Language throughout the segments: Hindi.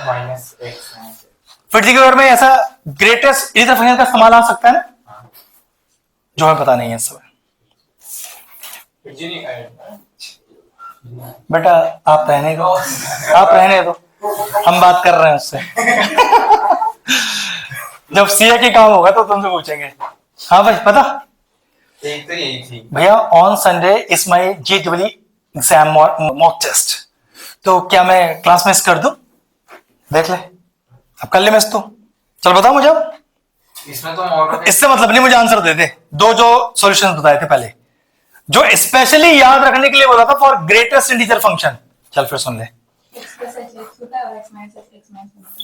Minus x. फिर जी के में ऐसा ग्रेटेस्ट इंटीजर फंक्शन का इस्तेमाल आ सकता है ना, जो हमें पता नहीं है इस समय। बेटा आप रहने दो, आप रहने दो, हम बात कर रहे हैं उससे। जब सीए के काम होगा तो तुमसे पूछेंगे। हाँ भाई पता एक तो यही थी भैया, on Sunday is my GEE exam mock test, तो क्या मैं क्लास मिस कर दूं? देख ले, अब कर ले मिस तो। चल बताओ मुझे अब। इसमें तो इससे मतलब नहीं, मुझे आंसर दे दे। दो जो सॉल्यूशंस बताए थे पहले, जो स्पेशली याद रखने के लिए बोला था फॉर ग्रेटेस्ट इंटीजर फंक्शन। चल फिर सुन ले,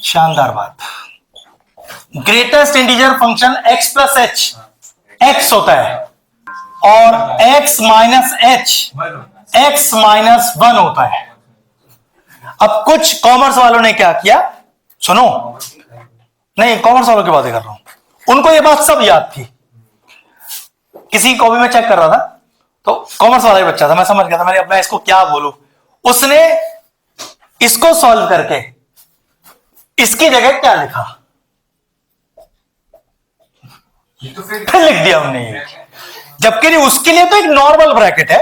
शानदार बात। Greatest integer function x plus H, x होता है, और x minus H x minus 1 होता है। अब कुछ कॉमर्स वालों ने क्या किया, सुनो, नहीं कॉमर्स वालों की बातें कर रहा हूं, उनको ये बात सब याद थी। किसी कॉपी में चेक कर रहा था तो कॉमर्स वाला ही बच्चा था, मैं समझ गया था, मैंने अपना इसको क्या बोलूं। उसने इसको सॉल्व करके इसकी जगह क्या लिखा, तो फिर लिख दिया हमने ये, जबकि उसके लिए तो एक नॉर्मल ब्रैकेट है,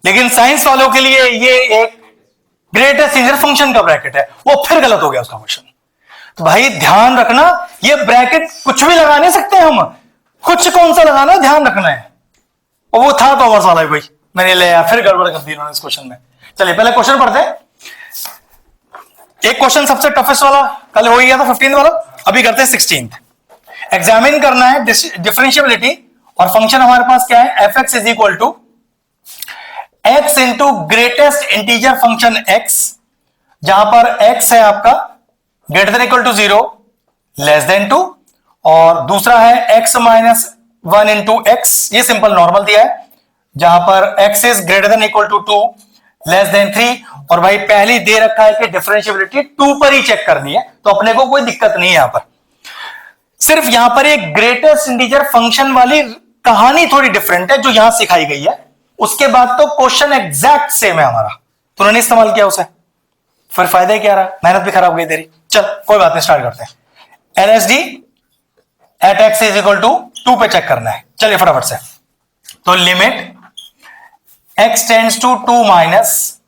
लेकिन साइंस वालों के लिए ये एक ग्रेटेस्ट इंटीजर फंक्शन का ब्रैकेट है, वो फिर गलत हो गया उसका क्वेश्चन। तो भाई ध्यान रखना, ये ब्रैकेट कुछ भी लगा नहीं सकते हम, कुछ कौन सा लगाना है ध्यान रखना है। और वो था कॉमर्स वाला भाई, मैंने ले आया, फिर गड़बड़ कर दी उन्होंने इस क्वेश्चन में। चलिए पहले क्वेश्चन पढ़ते हैं। एक क्वेश्चन सबसे टफेस्ट वाला कल हो गया था 15 वाला, अभी करते हैं 16। एग्जामिन करना है डिफरेंशियबिलिटी, और फंक्शन हमारे पास क्या है, f x is equal to x into greatest integer function x, जहां पर एक्स है आपका greater than equal to 0 less than 2, और दूसरा है एक्स माइनस 1 इंटू एक्स, ये सिंपल नॉर्मल दिया है, जहां पर x is greater than equal to 2 less than 3। और भाई पहले दे रखा है कि डिफरेंशियबिलिटी 2 पर ही चेक करनी है, तो अपने को कोई दिक्कत नहीं है यहां पर। सिर्फ यहां पर एक ग्रेटेस्ट इंटीजर फंक्शन वाली कहानी थोड़ी डिफरेंट है जो यहां सिखाई गई है, उसके बाद तो क्वेश्चन एग्जैक्ट सेम है हमारा, तो उन्होंने इस्तेमाल किया उसे, फिर फायदा क्या रहा, मेहनत भी खराब गई तेरी। चल कोई बात नहीं, स्टार्ट करते हैं। LSD at x is equal to 2 पे चेक करना है, चलिए फटाफट से। तो limit x tends to 2 minus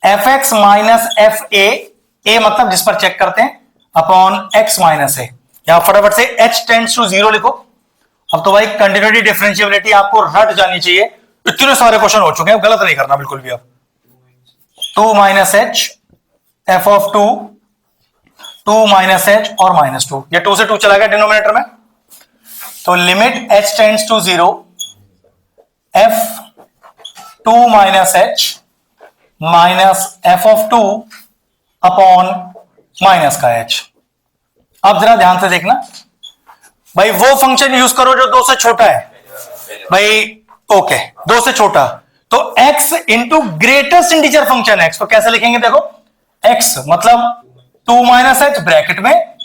f x minus f a मतलब जिस पर चेक करते हैं, अपॉन x माइनस ए। यहां फटाफट से h टेंड्स टू 0 लिखो। अब तो भाई कंटिन्यूटी डिफरेंशियबिलिटी आपको रट जानी चाहिए, इतने सारे क्वेश्चन हो चुके हैं, गलत नहीं करना बिल्कुल भी। अब 2 minus H F of 2, 2 minus H और माइनस 2, ये 2 से 2 चला गया डिनोमिनेटर में, तो limit h tends to 0 f 2 minus h minus f of 2 upon minus का h। अब जरा ध्यान से देखना भाई, वो फंक्शन यूज करो जो 2 से छोटा है भाई, ओके 2 से छोटा, तो x into greatest integer function x, तो कैसे लिखेंगे देखो, x मतलब 2 माइनस एच ब्रैकेट में,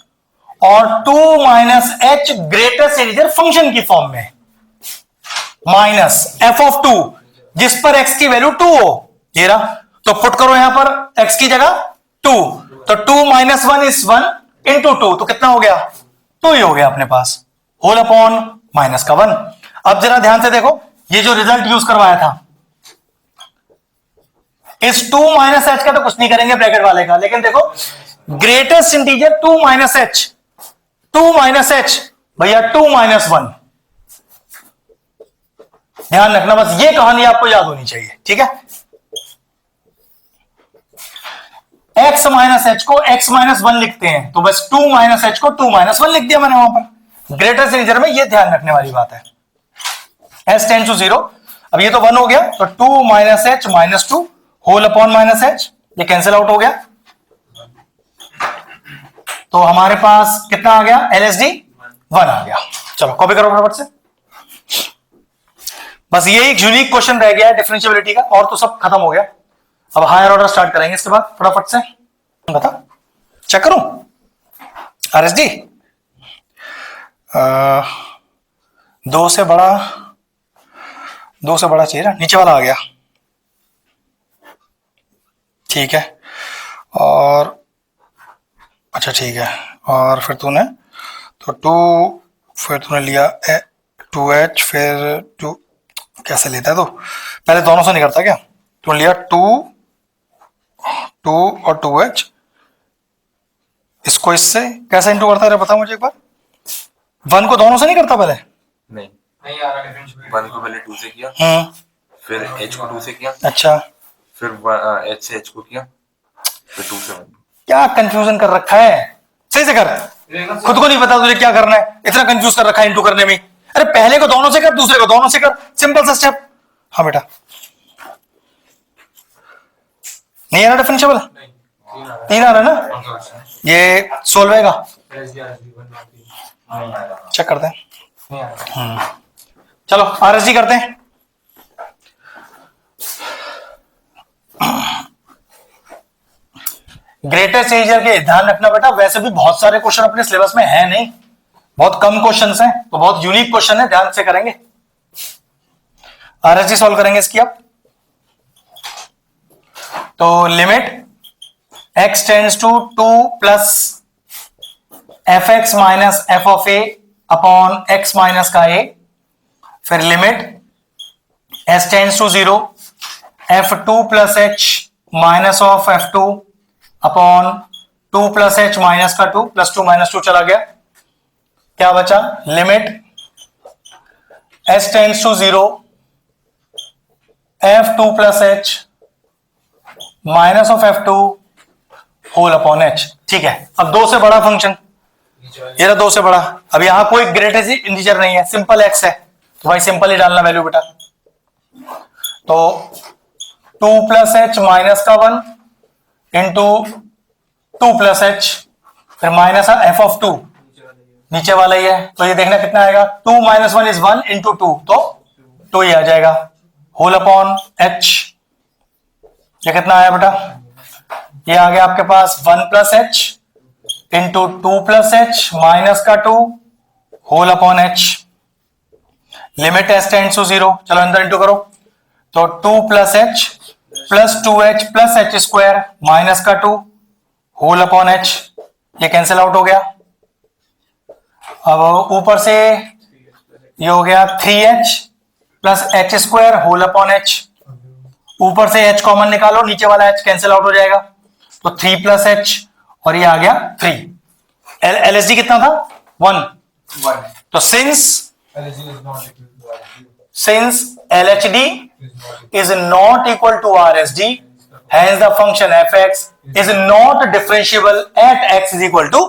और 2 minus H greatest integer function की फॉर्म में, माइनस एफ ऑफ 2 जिस पर x की वैल्यू 2 हो, ये रहा, तो पुट करो यहां पर x की जगह 2, तो 2 माइनस 1 इज 1 इंटू 2, तो कितना हो गया, 2 ही हो गया अपने पास, होल अपॉन माइनस का 1। अब जरा ध्यान से देखो, ये जो रिजल्ट यूज करवाया था, इस 2 माइनस एच का तो कुछ नहीं करेंगे ब्रैकेट वाले का, लेकिन देखो greatest integer 2 minus H, 2 minus H भैया 2 माइनस 1, ध्यान रखना, बस ये कहानी आपको याद होनी चाहिए, ठीक है। x माइनस एच को x माइनस 1 लिखते हैं, तो बस 2 माइनस एच को 2 माइनस 1 लिख दिया मैंने वहां पर। ग्रेटेस्ट इंटीजर में ये ध्यान रखने वाली बात है, s टेंड्स टू 0, अब ये तो 1 हो गया, तो 2 minus h minus 2 whole upon minus h, ये कैंसिल आउट हो गया, तो हमारे पास कितना आ गया, LSD 1 आ गया। चलो कॉपी करो फटाफट से, बस ये एक यूनिक क्वेश्चन रह गया है डिफरेंशियबिलिटी का, और तो सब खत्म हो गया। अब हायर ऑर्डर स्टार्ट करेंगे इसके बाद, फटाफट से बता, चेक करूं RSD 2 से बड़ा चाहिए, नीचे वाला आ गया, ठीक है, और अच्छा ठीक है, और फिर तूने तो 2, फिर तूने लिया 2h, फिर 2 कैसे लेता है, तो पहले दोनों से नहीं करता क्या, तूने लिया 2 और 2h, इसको इससे कैसे इंटू करता है बता मुझे एक बार। 1 को दोनों से नहीं करता पहले? नहीं, नहीं आ रहा डिफरेंशियल। 1 को पहले 2 से किया, फिर h को 2 से किया, अच्छा, फिर h से h को किया, फिर 2 से 1। क्या कंफ्यूजन कर रखा है, सही से कर, खुद को नहीं पता तुझे क्या करना है, इतना कंफ्यूज कर रखा है इंटू करने में। अरे पहले को दोनों से कर, दूसरे को दोनों से कर, सिंपल सा स्टेप। हाँ बेटा, नहीं आ रहा डिफरेंशियल, तीन आ रहा है ना, ये सोल्व होगा, चेक करते हैं। चलो आरएसडी करते हैं। ग्रेटेस्ट एजर के ध्यान रखना बेटा, वैसे भी बहुत सारे क्वेश्चन अपने सिलेबस में है नहीं, बहुत कम क्वेश्चंस हैं, तो बहुत यूनिक क्वेश्चन है, ध्यान से करेंगे। आरएसडी सॉल्व करेंगे इसकी अब। तो limit x tends to 2 plus f x minus f of a upon x minus का ए, फिर limit s tends to 0 f2 plus h minus of f2 upon 2 plus h minus का 2, प्लस 2 माइनस 2 चला गया, क्या बचा, limit s tends to 0 f2 plus h minus of f2 whole upon h। ठीक है, अब 2 से बड़ा फंक्शन, ये रहा 2 से बड़ा। अब यहां कोई ग्रेटेस्ट इंटीजर नहीं है, सिंपल x है, तो भाई सिंपल ही डालना वैल्यू बेटा। तो 2 प्लस एच माइनस का 1 इंटू 2 प्लस एच, फिर माइनस एफ ऑफ 2, नीचे वाला ही है, तो ये देखना कितना आएगा, 2 माइनस 1 इज 1 इंटू 2, तो 2 ही आ जाएगा, होल अपॉन h। ये कितना आया बेटा, ये आ गया आपके पास 1 plus h into 2 plus h minus का 2 whole upon h। Limit s tends to 0, चलो अंदर इंटू करो, तो 2 plus h plus 2h plus h square minus का 2 होल अपॉन h, ये कैंसिल आउट हो गया। अब ऊपर से ये हो गया 3h plus h square whole upon h, ऊपर से h कॉमन निकालो, नीचे वाला h कैंसिल आउट हो जाएगा, तो 3 प्लस h और ये आ गया 3। LSD कितना था, 1। तो since LHD is not equal to RSD, hence the function fx is not differentiable at x is equal to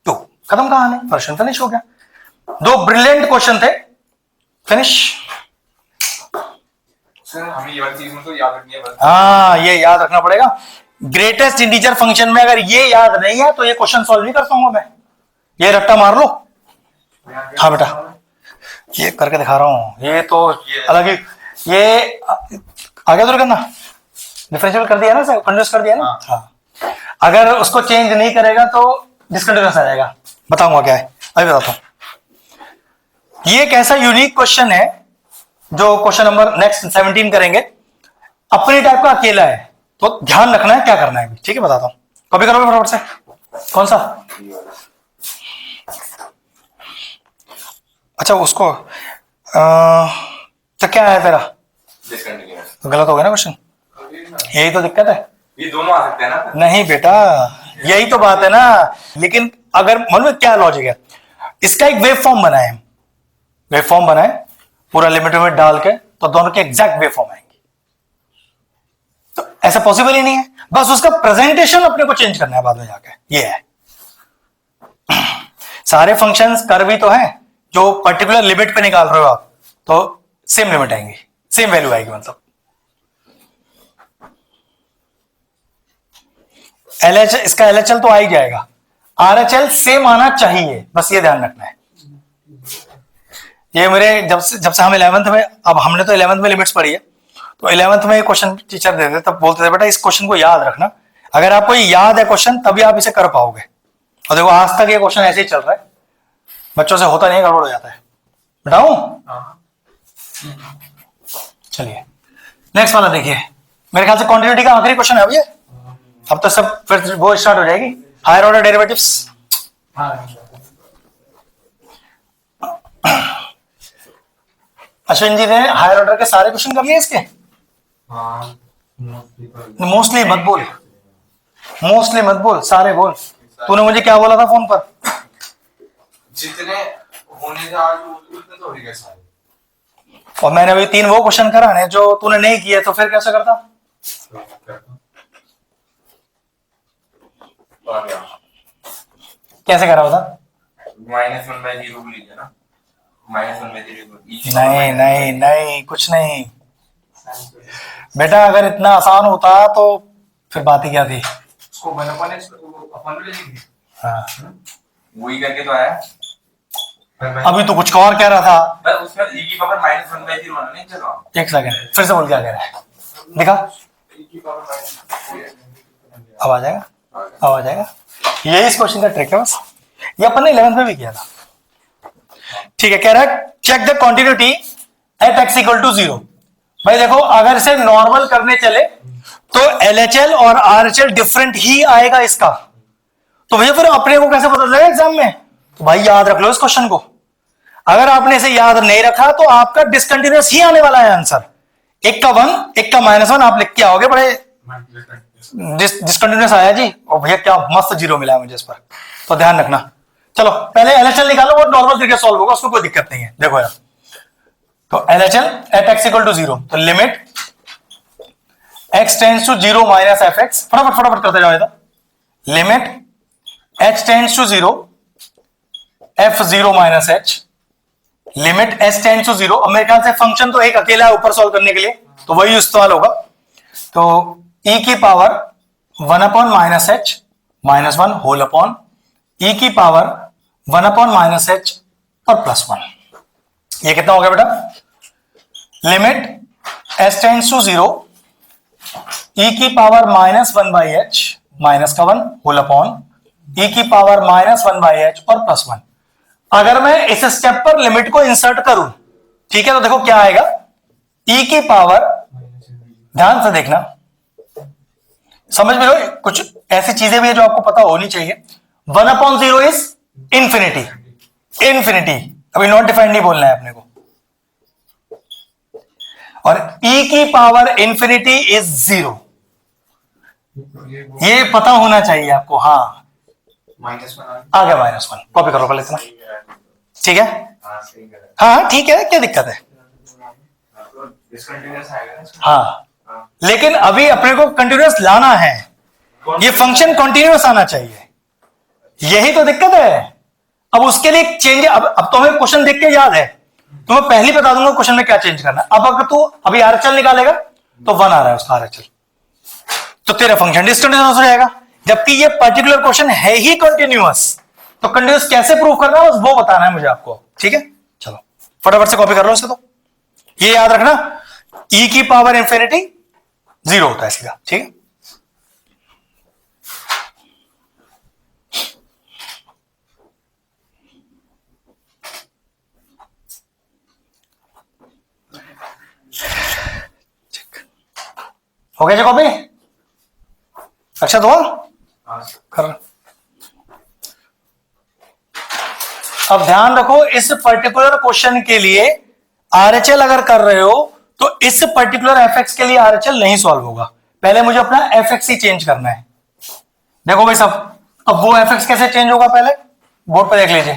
2। खत्म कहानी, फंक्शन फिनिश हो गया। 2 ब्रिलियंट क्वेश्चन थे, फिनिश। सर हमें ये वाली चीज मतलब याद रखनी है बस। हाँ, ये याद रखना पड़ेगा। ग्रेटेस्ट इंटीजर फंक्शन में अगर ये याद नहीं है तो ये क्वेश्चन सॉल्व नहीं कर पाऊंगा मैं, ये रट्टा मार लो। हाँ बेटा, ये करके दिखा रहा हूं, ये तो अलग ही, ये आगे तो करना, डिफरेंशियल कर दिया ना सर, कंटिन्यूअस कर दिया ना। हाँ, अगर उसको चेंज नहीं करेगा तो डिसकंटिन्यूअस आ जाएगा, बताऊंगा क्या है, अभी बताता हूं। ये एक ऐसा यूनिक क्वेश्चन है जो क्वेश्चन नंबर नेक्स्ट 17 करेंगे, अपनी टाइप का अकेला है, तो ध्यान रखना है क्या करना है, ठीक है बताता हूं। कॉपी करोगे फटाफट से, कौन सा, अच्छा उसको तो क्या है तेरा, तो गलत हो गया ना क्वेश्चन, यही तो दिक्कत है। ये दोनों आ सकते हैं ना। नहीं बेटा, यही तो बात है ना, लेकिन अगर मन में क्या लॉजिक है, इसका एक वेव फॉर्म बनाए, वेव फॉर्म बनाए पूरा लिमिट में डाल के, तो दोनों के एग्जैक्ट वेव फॉर्म आएंगे, तो ऐसा पॉसिबल ही नहीं है, बस उसका प्रेजेंटेशन अपने को चेंज करना है बाद में जाके, ये है। सारे फंक्शंस कर भी तो हैं, जो पर्टिकुलर लिमिट पे निकाल रहे हो आप, तो सेम लिमिट आएंगी, सेम वैल्यू आएगी, मतलब LH, इसका LHL तो आ ही जाएगा, RHL सेम आना चाहिए, बस ये ध्यान रखना है। ये मेरे जब से हम 11th में, अब हमने तो 11th में लिमिट्स पढ़ी है, तो 11th में क्वेश्चन टीचर देते तब बोलते थे बेटा इस क्वेश्चन को याद रखना, अगर आपको ये याद है क्वेश्चन तभी आप इसे कर पाओगे। और देखो आज तक ये क्वेश्चन ऐसे ही चल रहा है, बच्चों से होता नहीं, गड़बड़ हो जाता है। बताऊं, चलिए नेक्स्ट वाला देखिए, मेरे ख्याल से कंटिन्यूटी का आखिरी क्वेश्चन है अब ये, अब तो सब फिर वो स्टार्ट हो जाएगी। Higher order derivatives. Ashwin ji ने हायर ऑर्डर के सारे क्वेश्चन कर लिए इसके। मोस्टली मत बोल, मोस्टली मत बोल, सारे बोल। तूने मुझे क्या बोला था फोन पर? जितने होने थे आज उतने तो हो गए सारे। और मैंने अभी 3 वो क्वेश्चन कराने जो तूने नहीं किए, तो फिर कैसे करता? कैसे करा बता? -1/0 लीजिए ना, -1/0। नहीं नहीं नहीं, कुछ नहीं बेटा। अगर इतना आसान होता तो फिर बात ही क्या थी? उसको अपन ले लेंगे। हाँ। वही करके तो आया। अभी तो कुछ और कह रहा था। बस उसमें e की पावर -1/0 आना नहीं चला। एक सेकंड, फिर से बोल, क्या कह रहा है? दिखा, e की पावर अब आ जाएगा, अब आ जाएगा। यही इस क्वेश्चन का ट्रिक है बस। ये अपन ने 11th में भी किया था। ठीक है, कह रहा है check the continuity at x = 0। भाई देखो, अगर इसे नॉर्मल करने चले तो LHL और RHL डिफरेंट ही आएगा इसका। तो भैया फिर अपने को कैसे पता चलेगा एग्जाम में? तो भाई याद रख लो इस क्वेश्चन को। अगर आपने इसे याद नहीं रखा तो आपका डिसकंटिन्यूअस ही आने वाला है आंसर। एक का 1, एक का -1 आप लिख के आओगे, बड़े डिसकंटिन्यूअस आया जी, और भैया क्या मस्त 0 मिला है मुझे इस पर। तो ध्यान रखना। चलो पहले LHL निकालो, वो नॉर्मल तरीके सॉल्व होगा, उसको कोई दिक्कत नहीं है। देखो यार, तो LHL एट x = 0, तो limit x tends to 0 minus fx, फटाफट फटाफट करते जाओ इधर। Limit h tends to 0 f0 minus h, limit s tends to 0। अब मेरे ख्याल से फंक्शन तो एक अकेला है ऊपर सॉल्व करने के लिए, तो वही इस्तेमाल होगा। तो e की power 1/-h -1 whole upon e की पावर 1/-h और +1। ये कितना हो गया बेटा? Limit s tends to 0 e की power -1/h -1 whole upon e की पावर -1/h और +1। अगर मैं इस स्टेप पर लिमिट को इंसर्ट करूं, ठीक है, तो देखो क्या आएगा। e की पावर, ध्यान से देखना, समझ में लो, कुछ ऐसी चीजें भी है जो आपको पता होनी चाहिए। 1/0 इज इंफिनिटी, इंफिनिटी अभी नॉट डिफाइंड नहीं बोलना है अपने को। और e की पावर इंफिनिटी इज 0, ये पता होना चाहिए आपको। हाँ, -1 आ गया -1, कॉपी करो पहले इतना, ठीक है। हाँ ठीक है, क्या दिक्कत है? डिसकंटिन्यूअस आएगा ना। हाँ, लेकिन अभी अपने को कंटिन्यूअस लाना है, ये फंक्शन कंटिन्यूअस आना चाहिए, यही तो दिक्कत है। अब उसके लिए चेंज, अब तो हमें क्वेश्चन देख के याद है, तो मैं पहले बता दूंगा क्वेश्चन में क्या चेंज करना है। अब अगर तू अभी RHL निकालेगा तो 1 आ रहा है उसका RHL, तो तेरा फंक्शन डिसकंटिन्यूअस हो जाएगा। जबकि ये पर्टिकुलर क्वेश्चन है ही कंटिन्यूअस, तो कंटिन्यूअस कैसे प्रूव करना है बस वो बताना है मुझे आपको, ठीक है। चलो फटाफट से कॉपी कर लो इसको। तो ये याद रखना, e की पावर इंफिनिटी 0 होता है सीधा, ठीक है। हो गया जी कॉपी? अच्छा तो कर। अब ध्यान रखो, इस पर्टिकुलर क्वेश्चन के लिए RHL अगर कर रहे हो तो इस पर्टिकुलर fx के लिए RHL नहीं सॉल्व होगा। पहले मुझे अपना fx ही चेंज करना है। देखो भाई साहब, अब वो fx कैसे चेंज होगा पहले बोर्ड पर देख लीजिए।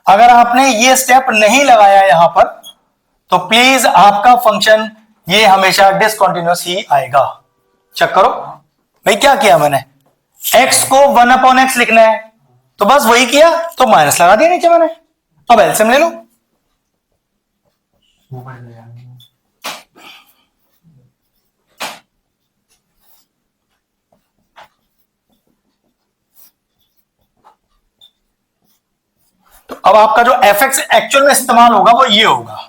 अगर आपने ये स्टेप नहीं लगाया यहां पर तो प्लीज आपका फंक्शन ये हमेशा डिसकंटिन्यूअस ही आएगा। चेक करो भाई, क्या किया मैंने, x को 1/x लिखना है तो बस वही किया, तो माइनस लगा दिया नीचे मैंने। अब एलसीएम ले लो। तो अब आपका जो fx एक्चुअल में इस्तेमाल होगा वो ये होगा।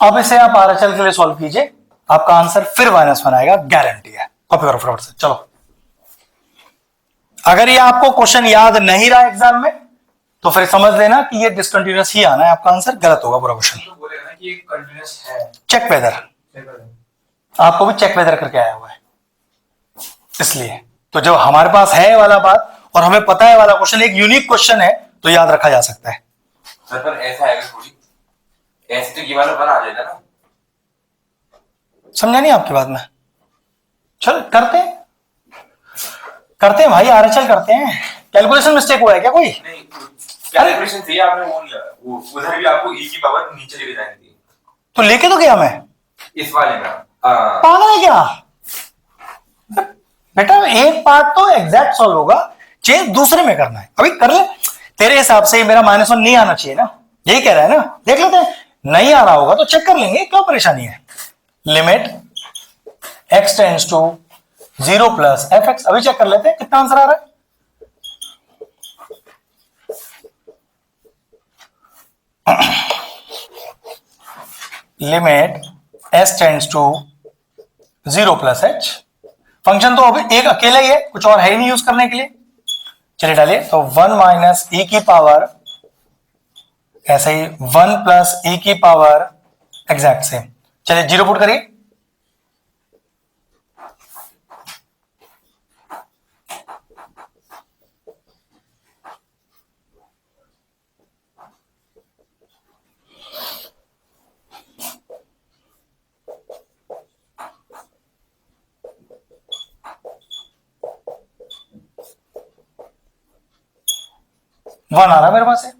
अब इसे आप RHL के लिए सॉल्व कीजिए, आपका आंसर फिर -1 आएगा, गारंटी है। कॉपी करो फटाफट से, चलो। अगर ये आपको क्वेश्चन याद नहीं रहा एग्जाम में तो फिर समझ लेना कि ये डिसकंटिन्यूअस ही आना है, आपका आंसर गलत होगा पूरा क्वेश्चन। तो बोलेगा ना कि ये कंटीन्यूअस है। चेक वेदर, आपको भी चेक वेदर करके आया हुआ है इसलिए। तो जब हमारे पास है वाला बात और हमें पता है वाला क्वेश्चन एक यूनिक क्वेश्चन है तो याद रखा जा सकता है। सर पर ऐसा है थोड़ी, ऐसे तो ये वाला बना आ जाएगा ना। समझा नहीं आपकी बात में? चल करते हैं भाई, आरएचएल करते हैं। कैलकुलेशन मिस्टेक हुआ है क्या कोई? नहीं कैलकुलेशन थी आपने वो नहीं, वो उधर भी आपको e की पावर नीचे लेके जानी थी। तो लेके तो गया मैं, इस वाले में पागल है क्या बेटा? एक पार्ट तो एग्जैक्ट सॉल्व होगा, चेंज दूसरे में करना है। अभी कर ले, तेरे हिसाब से मेरा -1 नहीं आना चाहिए ना, यही कह रहा है ना? देख लेते हैं, नहीं आ रहा होगा तो चेक कर लेंगे, क्या परेशानी है। Limit x tends to 0 plus fx, अभी चेक कर लेते हैं कितना आंसर आ रहा है। Limit s tends to 0 plus h, function तो अभी एक अकेला ही है, कुछ और है ही नहीं यूज करने के लिए। चलिए डालिए, तो 1 माइनस e की पावर, ऐसे ही 1 प्लस e की पावर एग्जैक्ट सेम। चलिए 0 पुट करिए, वन आ रहा है मेरे पास है,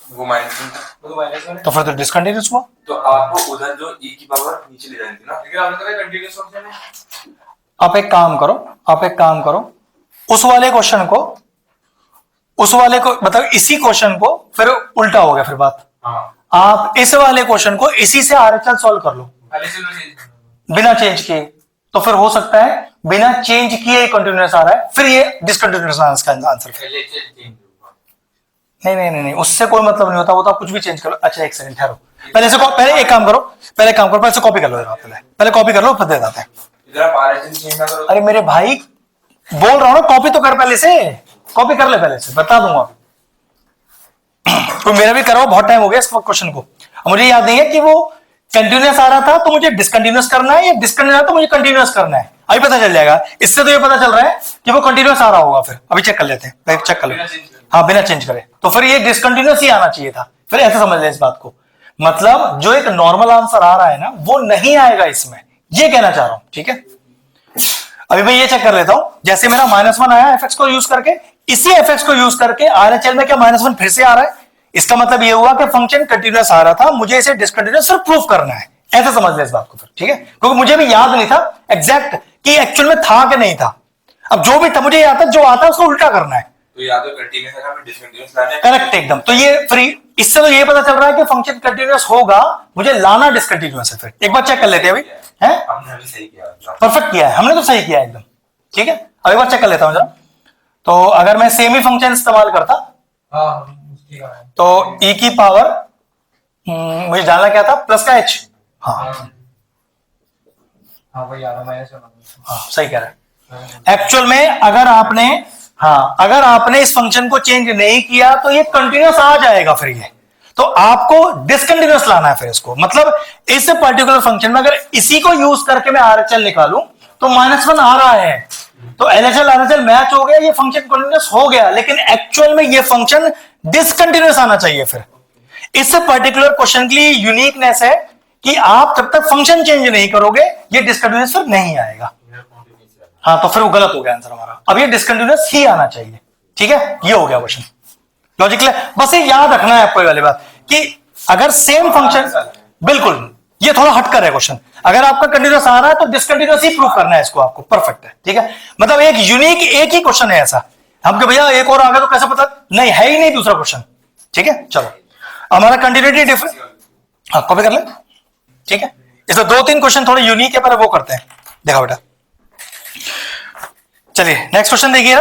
वो -1 तो फिर तो डिसकंटिन्यूअस हुआ। तो आपको उधर जो e की पावर नीचे ले जानी थी ना, लेकिन आपने कहा कंटीन्यूअस फंक्शन है। आप एक काम करो, उस वाले क्वेश्चन को, मतलब इसी क्वेश्चन को फिर उल्टा हो गया फिर बात। हाँ आप इस वाले क्वेश्चन को इसी से आरएचएल सॉल्व कर लो पहले से तो चेंज बिना चेंज किए, तो फिर हो सकता है बिना चेंज किए कंटिन्यूअस आ रहा है, फिर ये डिसकंटिन्यूअस आंसर। पहले चेंज होगा। नहीं, उससे कोई मतलब नहीं होता, वो तो आप कुछ भी चेंज कर लो। अच्छा एक सेकंड ठहरो, पहले एक काम करो, पहले से कॉपी कर लो जरा, पहले कॉपी कर लो फिर दे देते हैं। इधर आप RHL चेंज ना करो। अरे मेरे भाई बोल रहा हूं ना, कॉपी तो कर पहले से, कॉपी कर ले पहले से, बता दूंगा। तो मेरा भी करो, बहुत टाइम हो गया इस क्वेश्चन को, मुझे याद नहीं है कि वो कंटिन्यूअस आ रहा था तो मुझे डिसकंटिन्यूअस करना है या डिसकंटिन्यूअस आ रहा तो मुझे कंटिन्यूअस करना है। अभी पता चल जाएगा, इससे तो ये पता चल रहा है कि वो कंटिन्यूअस आ रहा होगा। फिर अभी चेक कर लेते हैं, चेक कर लो। हाँ बिना चेंज करे, तो फिर ये डिसकंटिन्यूअस ही आना चाहिए था। फिर ऐसे समझ लें इस बात को, मतलब जो एक नॉर्मल आंसर आ रहा है ना वो नहीं आएगा इसमें, ये कहना चाह रहा हूं। ठीक है, अभी मैं ये चेक कर लेता हूं, जैसे मेरा -1 आया fx को यूज करके, इसी fx को यूज करके RHL में क्या -1 फिर से आ रहा है। इसका मतलब ये हुआ कि फंक्शन कंटिन्यूअस आ रहा था, मुझे इसे डिसकंटिन्यूअस सिर्फ प्रूफ करना है। ऐसे समझ ले इस बात को फिर। ठीक है, क्योंकि मुझे भी याद नहीं था एग्जैक्ट कि एक्चुअल में था कि नहीं था। अब जो भी था मुझे याद था, जो आता है उसको उल्टा करना है। तो या तो कंटीन्यूअस है ना, डिसकंटीन्यूअस लाना है। करेक्ट एकदम। तो ये फ्री, इससे तो ये पता चल रहा है कि फंक्शन कंटिन्यूअस होगा, मुझे लाना डिसकंटिन्यूअस है। फिर एक बार चेक कर लेते हैं अभी, है हमने अभी सही किया, परफेक्ट किया है हमने, तो सही किया एकदम। ठीक है, अब एक बार चेक कर लेता हूं जरा। तो अगर मैं सेम ही फंक्शन इस्तेमाल करता तो e की पावर, मुझे जानना क्या था, प्लस का h। हाँ वही आ रहा है हाँ सही कह रहा है। एक्चुअल में अगर आपने इस फंक्शन को चेंज नहीं किया तो ये कंटिन्यूअस आ जाएगा। फिर ये तो आपको डिसकंटिन्यूअस लाना है फिर इसको, मतलब इस पर्टिकुलर फंक्शन में अगर इसी को यूज करके मैं RHL निकालूं तो -1 आ रहा है, तो LHL RHL मैच हो गया, ये फंक्शन कंटिन्यूअस हो गया, लेकिन एक्चुअल में ये फंक्शन डिसकंटिन्यूअस आना चाहिए। फिर इस पर्टिकुलर क्वेश्चन के लिए यूनिकनेस है कि आप जब तक फंक्शन चेंज नहीं करोगे ये डिसकंटिन्यूअस फिर नहीं आएगा। हाँ तो फिर वो गलत हो गया आंसर हमारा, अब ये डिसकंटिन्यूअस ही आना चाहिए। ठीक है, ये हो गया क्वेश्चन लॉजिकल। बस ये याद रखना है आपको ये वाली बात कि अगर सेम फंक्शन, बिल्कुल ये थोड़ा हटकर है क्वेश्चन, अगर आपका कंटिन्यूअस आ रहा है तो डिसकंटिन्यूअस ही प्रूव करना है इसको आपको। परफेक्ट है। ठीक है, मतलब एक यूनिक एक ही क्वेश्चन है ऐसा, हमको भैया एक और आ गया तो कैसे पता, नहीं है ही नहीं दूसरा क्वेश्चन। ठीक है, चलो हमारा कंटिन्यूटी डिफरेंस, हाँ कॉपी कर ले। ठीक है, इसमें 2-3 क्वेश्चन थोड़े यूनिक है पर वो करते हैं, देखा बेटा। चलिए नेक्स्ट क्वेश्चन देखिए,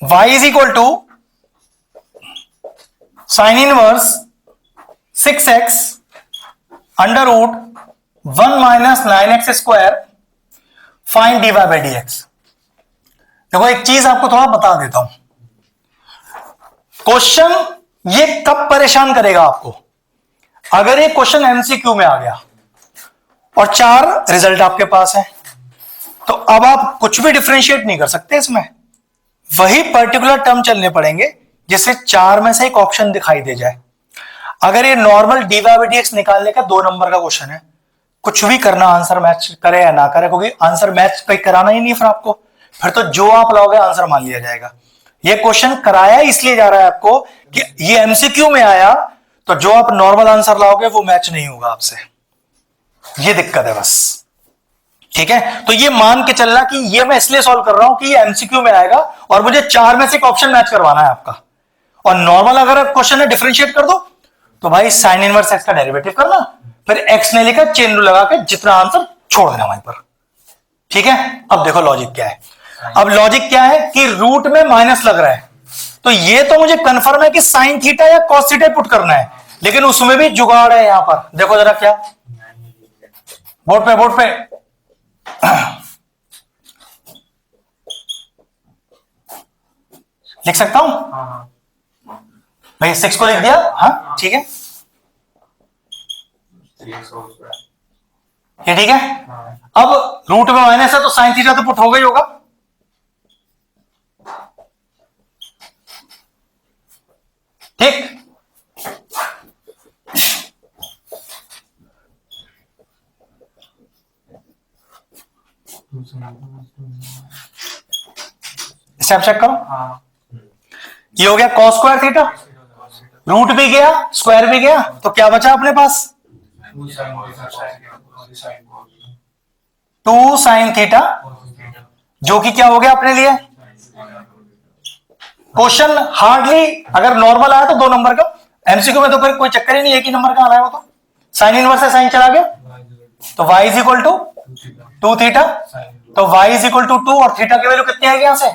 y is equal to sine inverse 6x under root 1 minus 9x square find dy by dx। देखो एक चीज आपको थोड़ा बता देता हूं, क्वेश्चन ये कब परेशान करेगा आपको, अगर ये क्वेश्चन एमसीक्यू में आ गया और 4 रिजल्ट आपके पास है, तो अब आप कुछ भी डिफरेंशिएट नहीं कर सकते इसमें, वही पर्टिकुलर टर्म चलने पड़ेंगे जिससे 4 में से एक ऑप्शन दिखाई दे जाए। अगर ये नॉर्मल dy/dx निकालने का 2 नंबर का क्वेश्चन है, कुछ भी करना, आंसर मैच करे या ना करे, क्योंकि आंसर मैच कहीं कराना ही नहीं फिर आपको, फिर तो जो आप लाओगे आंसर मान लिया जाएगा। ये क्वेश्चन कराया इसलिए जा रहा है आपको कि ये एमसीक्यू में आया, तो जो आप नॉर्मल आंसर लाओगे वो मैच नहीं होगा आपसे, ये दिक्कत है बस। ठीक है, तो ये मान के चलना कि ये मैं इसलिए सॉल्व कर रहा हूं कि ये एमसीक्यू में आएगा और मुझे 4 में से एक ऑप्शन मैच करवाना है आपका। और नॉर्मल अगर क्वेश्चन है डिफरेंशिएट कर दो, तो भाई साइन इनवर्स एक्स का डेरिवेटिव करना, फिर एक्स ने लिखा चेन रूल लगा के जितना आंसर छोड़ देना वहीं पर। ठीक है, अब देखो लॉजिक क्या है। अब लॉजिक क्या है कि रूट में माइनस लग रहा है, तो ये तो मुझे कंफर्म है कि साइन थीटा या कॉस थीटा पुट करना है, लेकिन उसमें भी जुगाड़ है। यहां पर देखो जरा क्या, बोर्ड पे लिख सकता हूं भाई, 6 को लिख दिया, हाँ ठीक है, ये ठीक है। अब रूट में माइनस है तो साइन थीटा तो पुट हो गई होगा, ठीक। स्टेप चेक करो, ये हो गया cos स्क्वायर थीटा, रूट भी गया स्क्वायर भी गया, तो क्या बचा अपने पास 2 साइन थीटा, जो कि क्या हो गया अपने लिए। क्वेश्चन हार्डली अगर नॉर्मल आया तो 2 नंबर का, एमसीक्यू में तो फिर कोई चक्कर ही नहीं, एक ही नंबर का आना है वो तो। साइन इनवर्स से साइन चला गया, तो y is equal to 2 theta, तो y इज इक्वल टू 2 और थीटा की वैल्यू कितनी आएगी यहां से,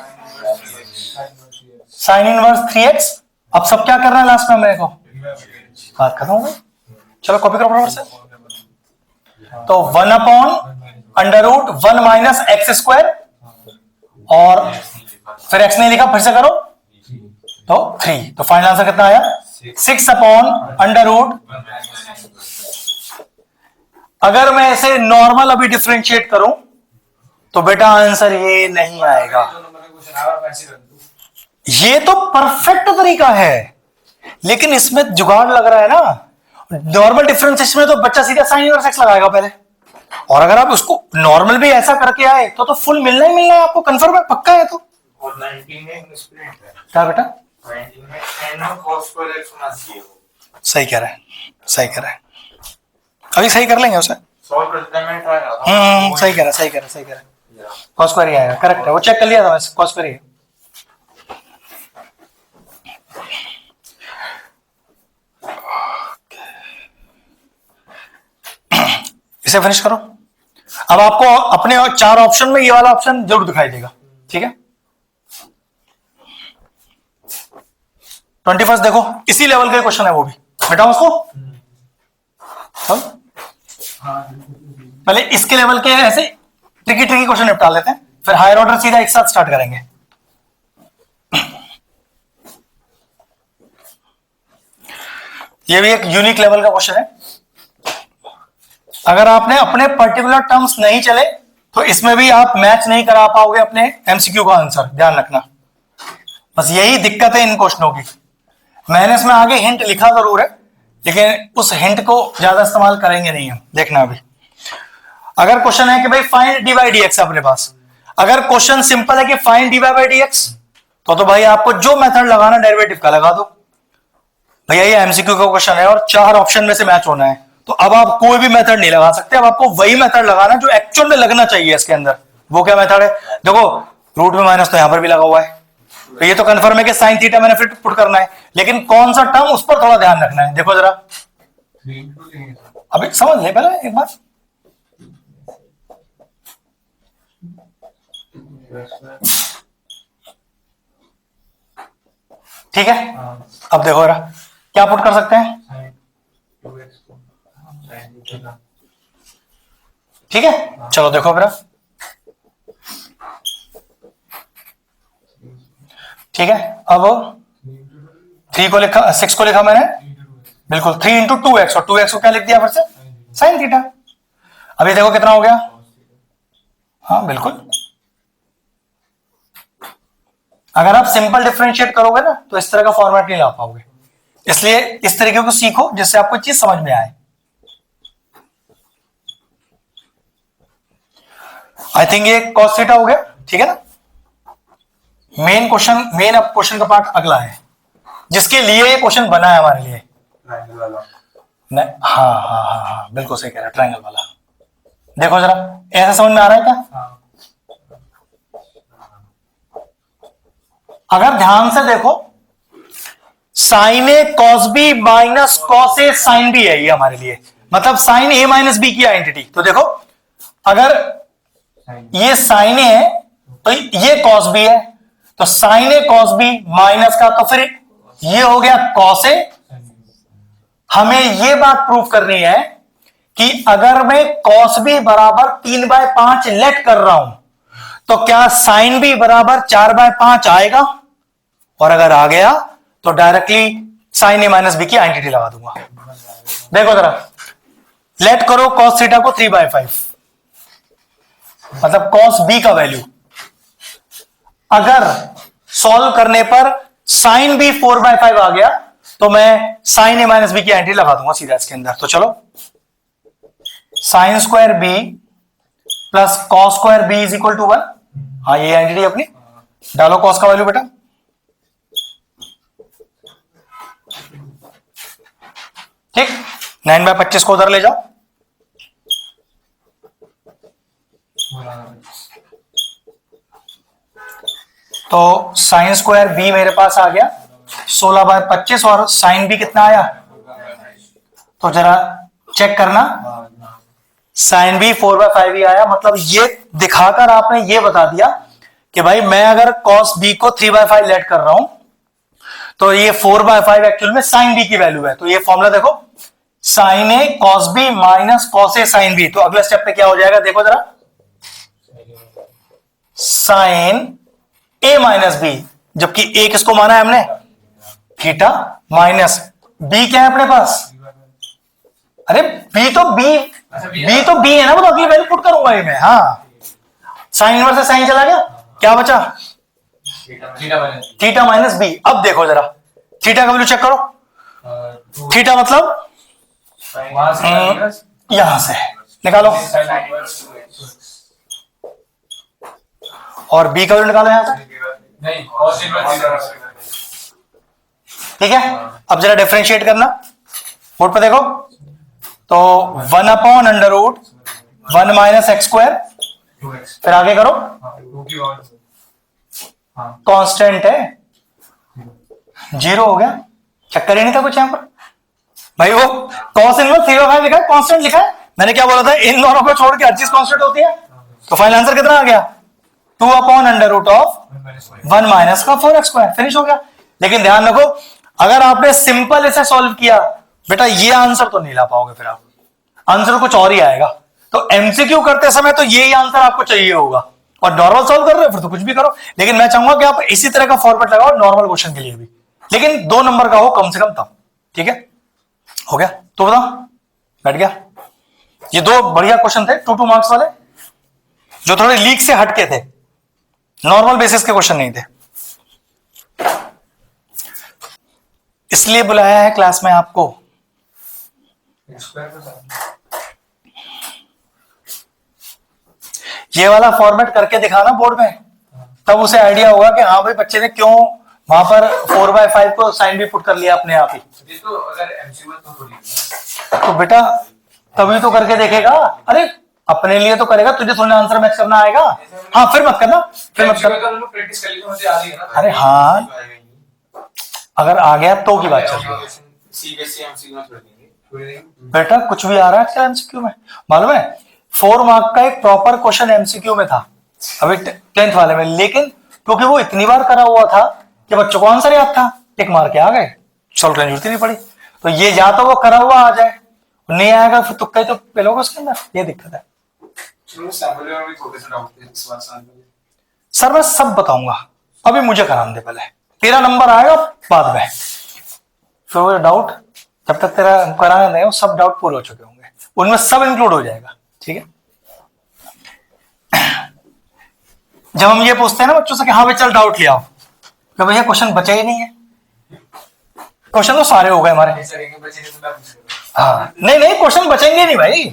साइन इनवर्स 3x। अब सब क्या करना है लास्ट में मेरे को, बात खत्म हो गई। चलो कॉपी करो बराबर से, तो 1/√1 माइनस एक्स स्क्वायर, और फिर x नहीं लिखा, फिर से करो तो 3, तो फाइनल आंसर कितना आया 6/√। अगर मैं इसे नॉर्मल अभी डिफरेंशिएट करूं तो बेटा आंसर ये नहीं आएगा। ये तो परफेक्ट तरीका है, लेकिन इसमें जुगाड़ लग रहा है ना। नॉर्मल डिफरेंशिएशन में तो बच्चा सीधा साइन इनवर्स एक्स लगाएगा पहले, और अगर आप उसको नॉर्मल भी ऐसा करके आए तो फुल मिलना ही मिलना है आपको, कंफर्म है, पक्का है। तो और 19 में स्प्लिट है क्या बेटा, 19 में n cos स्क्वायर x होना चाहिए वो। सही कह रहा है, सही कह रहा है, अभी सही कर लेंगे उसे। सॉल्व करते हैं, मैं ट्राई करता हूं। सही कह रहा है, सही कह रहा है, सही कह रहा है, कॉस स्क्वायर ही आएगा, करेक्ट है, वो चेक कर लिया था वैसे, कॉस स्क्वायर ही है। इसे फिनिश करो। अब आपको अपने 4 ऑप्शन में ये वाला ऑप्शन जरूर दिखाई देगा, ठीक है। 21 देखो, इसी लेवल का क्वेश्चन है वो भी, बेटा उसको पहले इसके लेवल के ऐसे ट्रिकी क्वेश्चन निपटा लेते हैं, फिर हायर ऑर्डर सीधा एक साथ स्टार्ट करेंगे। ये भी एक यूनिक लेवल का क्वेश्चन है। अगर आपने अपने पर्टिकुलर टर्म्स नहीं चले तो इसमें भी आप मैच नहीं करा पाओगे अपने एमसीक्यू का आंसर, ध्यान रखना। बस यही दिक्कत है इन क्वेश्चनों की। मैंने इसमें आगे हिंट लिखा जरूर है, लेकिन उस हिंट को ज्यादा इस्तेमाल करेंगे नहीं हम, देखना अभी। अगर क्वेश्चन है कि भाई फाइंड dy by dx अपने पास, अगर क्वेश्चन सिंपल है कि फाइंड dy by dx, तो भाई आपको जो मेथड लगाना डेरिवेटिव का लगा दो। भैया ये एमसीक्यू का क्वेश्चन है और 4 ऑप्शन में से मैच होना है, तो अब आप कोई भी मेथड नहीं लगा सकते। अब आपको वही मेथड लगाना जो एक्चुअल में लगना चाहिए इसके अंदर। वो क्या मेथड है, देखो रूट में माइनस तो यहां पर भी लगा हुआ है, तो ये तो कंफर्म है कि साइन थीटा मैंने फिर पुट करना है, लेकिन कौन सा टर्म उस पर थोड़ा ध्यान रखना है। देखो जरा, अभी समझ ले पहले एक बार। ठीक है, अब देखो जरा क्या पुट कर सकते हैं। ठीक है, चलो देखो फिर ठीक है, अब 3 को लिखा, 6 को लिखा मैंने, बिल्कुल 3 इंटू 2x, और 2x को क्या लिख दिया फिर से, साइन थीटा। अभी देखो कितना हो गया, हाँ बिल्कुल। अगर आप सिंपल डिफरेंशिएट करोगे ना तो इस तरह का फॉर्मेट नहीं ला पाओगे, इसलिए इस तरीके को सीखो जिससे आपको चीज समझ में आए। आई थिंक ये cos थीटा हो गया, ठीक है ना। मेन अब क्वेश्चन का पार्ट अगला है, जिसके लिए ये क्वेश्चन बना है हमारे लिए। ट्रायंगल वाला। नहीं, हाँ, बिल्कुल सही कह रहा है, ट्रायंगल वाला। देखो जरा, ऐसा समझ में आ रहा है क्या? हाँ। अगर ध्यान से देखो, sign A cos B minus cos A sine B है ये हमारे लिए, मतलब साइन ए माइनस बी की आइडेंटिटी। तो देखो, अगर ये साइन ए है तो ये कॉस बी है, तो साइन ए कॉस बी माइनस का, तो फिर ये हो गया कॉस ए। हमें ये बात प्रूव करनी है कि अगर मैं कॉस बी बराबर 3/5 लेट कर रहा हूं तो क्या साइन बी बराबर 4/5 आएगा, और अगर आ गया तो directly sign a minus b की आइडेंटिटी लगा दूंगा। देखो जरा, लेट करो कॉस थीटा को 3/5, मतलब कॉस बी का वैल्यू, अगर सॉल्व करने पर साइन बी 4/5 आ गया तो मैं साइन ए माइनस बी की आइडेंटिटी लगा दूंगा सीधा इसके अंदर। तो चलो, sine square b plus cos square b is equal to 1। हाँ, ये आइडेंटिटी अपनी डालो, कॉस का वैल्यू बेटा, ठीक। 9/25 को उधर ले जाओ, तो साइन स्क्वायर बी मेरे पास आ गया 16/25, और साइन बी कितना आया, तो जरा चेक करना, साइन बी 4/5 ही आया। मतलब ये दिखाकर आपने ये बता दिया कि भाई मैं अगर कॉस बी को 3/5 लेट कर रहा हूं तो ये 4/5 एक्चुअल में साइन बी की वैल्यू है। तो ये फॉर्मूला देखो, sign A cos B minus cos A sine B. तो अगले स्टेप पे क्या हो जाएगा, देखो जरा, साइन ए माइनस बी, जबकि ए किसको माना है हमने, थीटा, माइनस बी क्या है अपने पास, अरे बी तो बी है ना, वो तो अगली वैल्यू पुट करूंगा ये मैं। हाँ, साइन इनवर्स से साइन चला गया, क्या बचा, थीटा माइनस बी। अब देखो जरा, थीटा का वैल्यू चेक करो, थीटा मतलब यहां से निकालो, और बी का वैल्यू निकालो यहां से, ठीक है। अब जरा डिफरेंशिएट करना, बोर्ड पे देखो, तो 1/√1 माइनस एक्स स्क्वायर, फिर आगे करो, कांस्टेंट है, 0 हो गया, चक्कर ही नहीं था कुछ यहां पर भाई। वो कॉस इनवर्स 3/5 लिखा है, कांस्टेंट लिखा है, मैंने क्या बोला था, इन दोनों को छोड़ के हर चीज कांस्टेंट होती है। तो फाइनल आंसर कितना आ गया, 2/√1 माइनस का 4x स्क्वायर, फिनिश हो गया। लेकिन ध्यान रखो, अगर आपने सिंपल इसे सॉल्व किया बेटा, ये आंसर तो नहीं ला पाओगे, फिर आप आंसर कुछ और ही आएगा। तो एमसीक्यू करते समय तो यही आंसर आपको चाहिए होगा, और नॉर्मल सॉल्व कर रहे हो फिर तो कुछ भी करो। लेकिन मैं चाहूंगा कि आप इसी तरह का फॉर्मेट लगाओ नॉर्मल क्वेश्चन के लिए भी, लेकिन 2 नंबर का हो कम से कम तब, ठीक है। हो गया, तो बताओ, बैठ गया। ये 2 बढ़िया क्वेश्चन थे 2 मार्क्स वाले, जो थोड़े लीक से हटके थे, नॉर्मल बेसिस के क्वेश्चन नहीं थे, इसलिए बुलाया है क्लास में आपको। ये वाला फॉर्मेट करके दिखाना बोर्ड में, तब उसे आइडिया होगा कि हाँ भाई बच्चे ने क्यों वहां पर 4/5 को साइन भी पुट कर लिया अपने आप ही। तो अगर एमसीक्यू तो बेटा तभी तो करके देखेगा, अरे अपने लिए तो करेगा, तुझे थोड़ा आंसर मैच करना आएगा। हाँ, फिर मत करना, फिर मत करना, प्रैक्टिस कर ली तो मुझे आ गई ना। अरे हाँ, अगर आ गया तो की बात चल रही है। सीबीएसई एमसीक्यू में छोड़ देंगे बेटा, कुछ भी आ रहा है आजकल एमसीक्यू में, मालूम है 4 मार्क का एक प्रॉपर क्वेश्चन एमसीक्यू में था अभी 10th वाले में, लेकिन क्योंकि वो इतनी बार करा हुआ था कि बच्चों को आंसर याद था, टिक मार के आ गए, सॉल्व करने की जरूरत नहीं पड़ी। तो ये या तो वो करा हुआ आ जाए, नहीं आएगा फिर तुक्का ही तो पेलोगे उसके अंदर, ये दिक्कत है। सर मैं सब बताऊंगा, अभी मुझे कराने दे पहले। तेरा नंबर आएगा बाद में, फिर वो डाउट जब तक तेरा कराना नहीं हो सब डाउट पूरे हो चुके होंगे, उनमें सब इंक्लूड हो जाएगा। ठीक है, जब हम ये पूछते हैं ना बच्चों से कि हाँ भाई चल डाउट ले आओ, कि भैया क्वेश्चन बचा ही नहीं है, क्वेश्चन तो सारे हो गए हमारे। हाँ नहीं नहीं, क्वेश्चन बचेंगे नहीं भाई,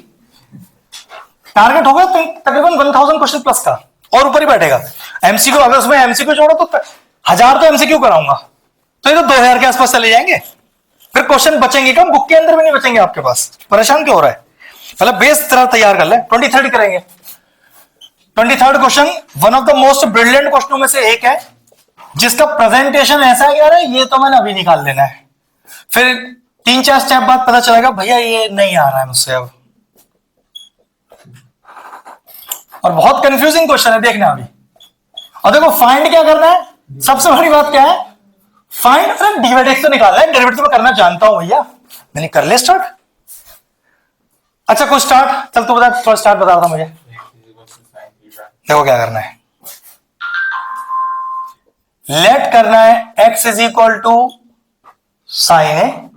टारगेट होगा तकरीबन 1000 क्वेश्चन प्लस का और ऊपर ही बैठेगा। एमसीक्यू अगर उसमें एमसीक्यू छोड़ो तो 1000 तो एमसीक्यू कराऊंगा, तो ये तो 2000 के आसपास चले जाएंगे, फिर क्वेश्चन बचेंगे कम, बुक के अंदर भी नहीं बचेंगे आपके पास। परेशान क्यों हो रहा है, मतलब बेस तरह तैयार कर ले। 23rd करेंगे। 23rd question one of the most brilliant क्वेश्चनों में से एक है, जिसका प्रेजेंटेशन ऐसा है यार ये तो मैंने अभी निकाल लेना है, फिर 3-4 स्टेप बाद पता चलेगा भैया ये नहीं आ रहा है मुझसे अब, और बहुत कंफ्यूजिंग क्वेश्चन है, देखना अभी। और देखो फाइंड क्या करना है, सबसे बड़ी बात क्या है, फाइंड डेरिवेटिव तो निकालना है, डेरिवेटिव तो करना जानता हूं भैया, मैंने कर ले स्टार्ट। अच्छा कुछ स्टार्ट, चल तू बता, थोड़ा स्टार्ट बता रहा था मुझे। देखो क्या करना है, लेट करना है x is equal to sine a,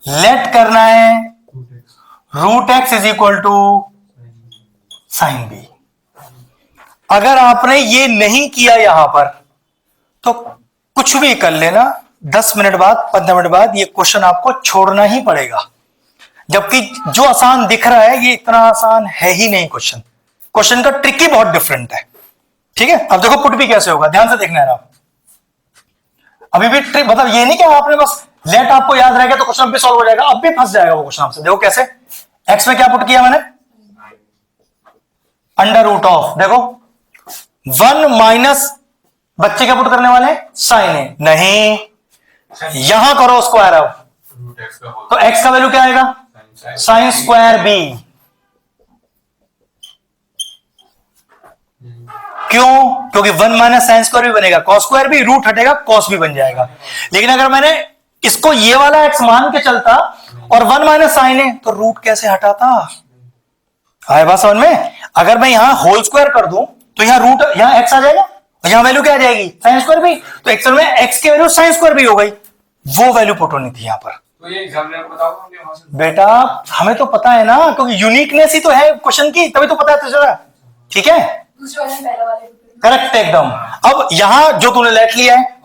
let करना है root x is equal to sine b. अगर आपने ये नहीं किया यहां पर तो कुछ भी कर लेना, 10 मिनट बाद 15 मिनट बाद ये क्वेश्चन आपको छोड़ना ही पड़ेगा, जबकि जो आसान दिख रहा है ये इतना आसान है ही नहीं। क्वेश्चन का ट्रिक ही बहुत डिफरेंट है। ठीक है, अब देखो पुट भी कैसे होगा, ध्यान से देखना है आप। अभी भी ट्रिक, मतलब ये नहीं कि आपने बस लेट आपको याद रहेगा तो क्वेश्चन भी सॉल्व हो जाएगा, अब भी फंस जाएगा वो क्वेश्चन आपसे। देखो कैसे, एक्स में क्या पुट किया मैंने, अंडर रूट ऑफ, देखो 1 माइनस बच्चे क्या पुट करने वाले, साइन ए, नहीं यहां करो स्क्वायर अब, तो एक्स का वैल्यू क्या आएगा, साइन स्क्वायर बी। क्यों, क्योंकि 1 माइनस साइन स्क्वायर भी बनेगा, कॉस स्क्वायर भी, रूट हटेगा कॉस भी बन जाएगा। लेकिन अगर मैंने इसको ये वाला एक्स मान के चलता और 1 माइनस साइन है तो रूट कैसे हटाता, आए बात समझ में। अगर मैं यहां होल स्क्वायर कर दूं तो यहां रूट, यहां एक्स आ जाएगा, यहां वैल्यू क्या आ जाएगी, साइन स्क्वायर भी, तो एक्चुअल में एक्स की वैल्यू साइन स्क्वायर भी हो गई, वो वैल्यू पुट होनी थी यहां पर। तो ये एग्जामिनर को बताओ बेटा हमें तो पता है ना, क्योंकि यूनिकनेस ही तो है क्वेश्चन की, तभी तो पता है तुझे। ठीक है, करेक्ट एकदम। अब यहां जो तूने लेट लिया है,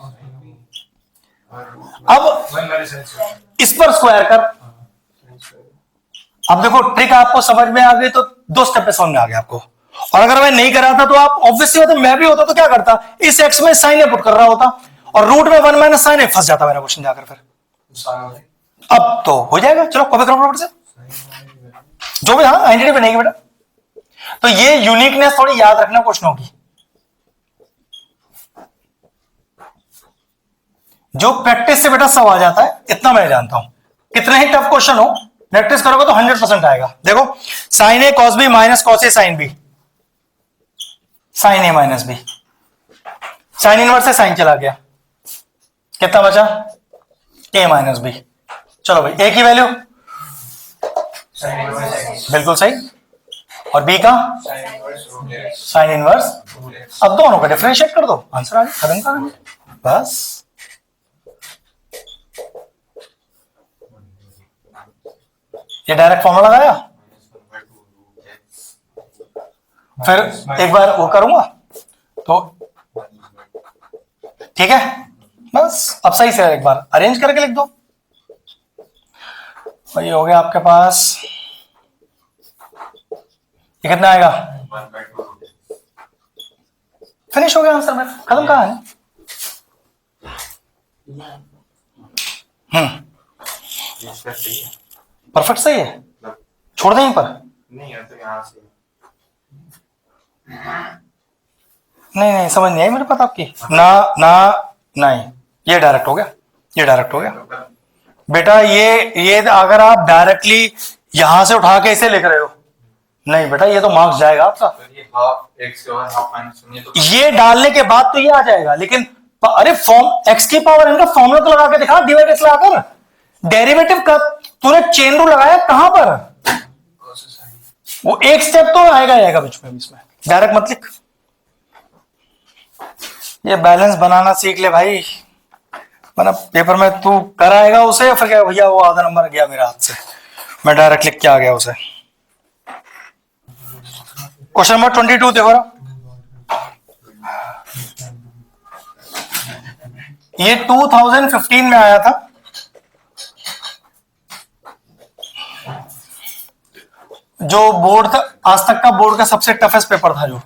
अब इस पर स्क्वायर कर। अब देखो ट्रिक आपको समझ में आ गई तो 2 स्टेप पे समझ में आ गया आपको। और अगर मैं नहीं करा था तो आप ऑब्वियसली होता, मैं भी होता तो क्या करता, इस एक्स में साइन ए पुट कर रहा होता और रूट में 1 माइनस साइन ए, फंस जाता मेरा क्वेश्चन जाकर। फिर अब तो हो जाएगा, चलो कॉपी करो फटाफट से जो भी, हाँ आइडेंटिटी बनेगी बेटा। तो ये यूनिकनेस थोड़ी याद रखना क्वेश्चनों की, जो प्रैक्टिस से बेटा सब आ जाता है, इतना मैं जानता हूं। कितने ही टफ क्वेश्चन हो, प्रैक्टिस करोगे तो 100% आएगा। देखो sign A cos B minus cos A sine B, sign a minus B, sine inverse से साइन चला गया, कितना बचा, ए माइनस बी। चलो भाई ए की वैल्यू बिल्कुल सही, और बी का साइन इनवर्स। अब दोनों का डिफरेंशिएट कर दो, आंसर आ गया, खत्म कर बस। ये डायरेक्ट फॉर्मूला लगाया, फिर एक बार वो करूंगा तो ठीक है, बस अब सही से एक बार अरेंज करके लिख दो। ये हो गया आपके पास, ये कितना आएगा, फिनिश हो गया आंसर मेरा, खत्म कहां है। परफेक्ट सही है, छोड़ दें पर नहीं तो यहाँ से नहीं समझ नहीं आई मेरे पास आपकी ना ना, नहीं ये डायरेक्ट हो गया, ये डायरेक्ट हो गया बेटा। ये अगर आप डायरेक्टली यहां से उठा के इसे लिख रहे हो, नहीं बेटा ये तो मार्क्स जाएगा आपका। ये हाफ एक्स और हाफ माइनस सुनिए तो ये डालने के बाद तो ये आ जाएगा, लेकिन अरे फॉर्म एक्स की पावर इनका फॉर्मूला तो लगा के दिखा, डिवाइड एक्स लगाकर। डेरिवेटिव का तूने चेन रूल लगाया कहां पर, वो एक स्टेप तो आएगा बीच में, इसमें डायरेक्ट मत लिख। ये बैलेंस बनाना सीख ले भाई, वरना पेपर में तू कराएगा उसे, फिर क्या भैया वो आधा नंबर गया मेरा हाथ से, मैं डायरेक्ट लिख के आ गया उसे। क्वेश्चन नंबर 22 देखो ना, ये 2015 में आया था। जो बोर्ड था, आज तक का बोर्ड का सबसे टफेस्ट पेपर था जो।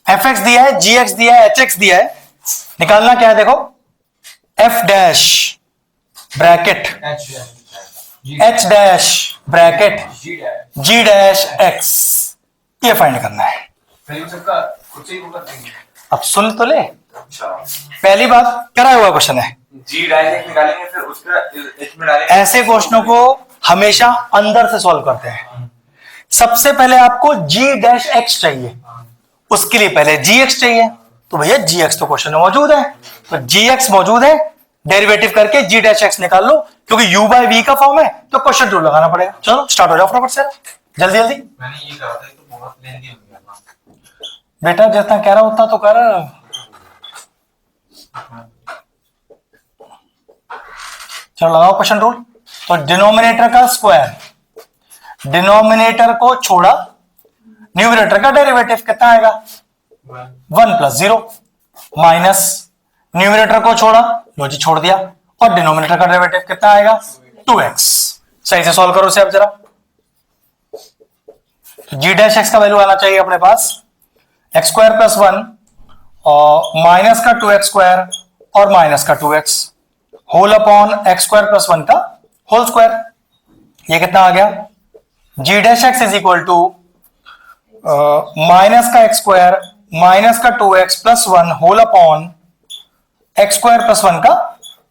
एफ एक्स दिया है, जी एक्स दिया है, एच एक्स दिया है, निकालना क्या है देखो, F dash bracket H dash bracket G dash X, ये फाइंड करना है। अब सुन तो ले, अच्छा, पहली बात कराया हुआ क्वेश्चन है, जी डायरेक्ट निकालेंगे फिर उसका एच में डालेंगे। ऐसे क्वेश्चनों को हमेशा अंदर से सॉल्व करते हैं। सबसे पहले आपको जी डैश एक्स चाहिए, उसके लिए पहले जी एक्स चाहिए, तो भैया जी एक्स तो क्वेश्चन में मौजूद है, तो जी एक्स मौजूद है, डेरिवेटिव करके जी डैश एक्स निकाल लो, क्योंकि यू बाय वी का फॉर्म है तो क्वेश्चन रूल लगाना पड़ेगा। चलो स्टार्ट हो जाओ फटाफट से, जल्दी जल्दी। मैंने ये कहा था तो बहुत लेंदी हो गया ना। बेटा जितना कह रहा उतना तो कर। चलो लगाओ क्वेश्चन रूल। तो डिनोमिनेटर का स्क्वायर, डिनोमिनेटर को छोड़ा, न्यूमरेटर का डेरिवेटिव कितना आएगा, 1 + 0 माइनस न्यूमरेटर को छोड़ा, लो जी छोड़ दिया, और डिनोमिनेटर का डेरिवेटिव कितना आएगा 2x। सही से सॉल्व करो इसे अब जरा। जी डैश एक्स का वैल्यू आना चाहिए अपने पास x² + 1 और माइनस का 2x² और माइनस का 2x होल अपॉन x² + 1 का होल स्क्वायर। ये कितना आ गया, G dash X is equal to minus का x² माइनस का 2x + 1 होल अपॉन x² + 1 का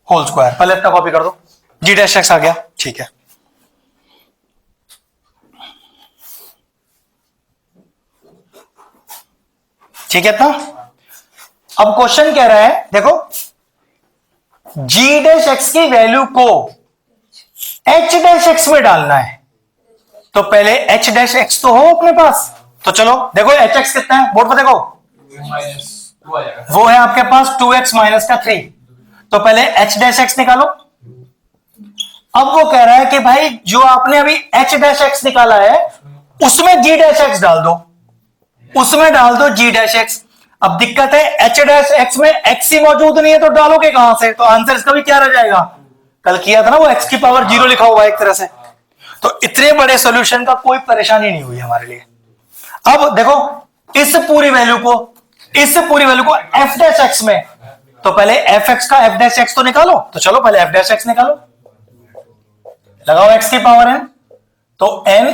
होल स्क्वायर। पहले इतना कॉपी कर दो, जी डैश एक्स आ गया, ठीक है। ठीक है इतना। अब क्वेश्चन कह रहा है देखो, जी डैश एक्स की वैल्यू को एच डैश एक्स में डालना है, तो पहले एच डैश एक्स तो हो अपने पास, तो चलो देखो एच एक्स कितना है बोर्ड पर देखो, -2 आ जाएगा। वो है आपके पास 2x माइनस का 3, तो पहले एच डैश एक्स निकालो। अब वो कह रहा है कि भाई जो आपने अभी एच डैश एक्स निकाला है उसमें जी डैश एक्स डाल दो, उसमें डाल दो जी डैश एक्स। अब दिक्कत है एच डैश एक्स में एक्स ही मौजूद नहीं है, तो डालोगे कहां से, तो आंसर इसका भी क्या रह जाएगा, कल किया था ना वो एक्स की पावर 0 लिखा हुआ है एक तरह से। तो इतने बड़े सॉल्यूशन का कोई परेशानी नहीं हुई हमारे लिए। अब देखो इस पूरी वैल्यू को एफ डैश एक्स में, तो पहले एफ एक्स का एफ डैश एक्स तो निकालो, तो चलो पहले एफ डैश एक्स निकालो, लगाओ एक्स की पावर n, तो n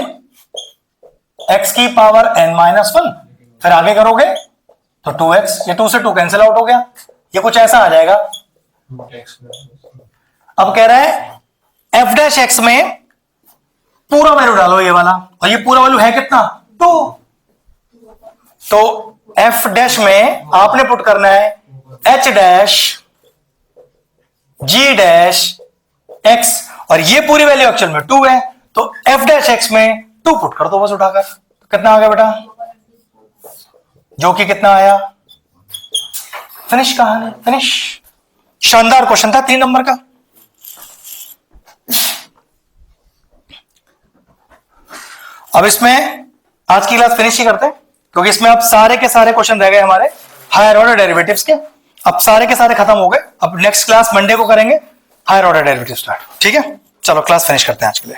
x की पावर n-1, फिर आगे करोगे तो 2x, ये 2 से 2 कैंसिल आउट हो गया, ये कुछ ऐसा आ जाएगा। अब कह रहा है f डैश एक्स में पूरा वैल्यू डालो ये वाला, और ये पूरा वैल्यू है कितना 2, तो f डैश में आपने पुट करना है h dash g dash x, और ये पूरी वैल्यू एक्चुअल में 2 है, तो f डैश x में 2 पुट कर दो बस उठाकर। कितना आ गया बेटा, जो कि कितना आया, फिनिश कहानी, फिनिश। शानदार क्वेश्चन था 3 नंबर का। अब इसमें आज की क्लास फिनिश ही करते हैं, क्योंकि इसमें अब सारे के सारे क्वेश्चन रह गए हमारे हायर ऑर्डर डेरिवेटिव्स के, अब सारे के सारे खत्म हो गए। अब नेक्स्ट क्लास मंडे को करेंगे हायर ऑर्डर डेरिवेटिव स्टार्ट, ठीक है। चलो क्लास फिनिश करते हैं आज के लिए।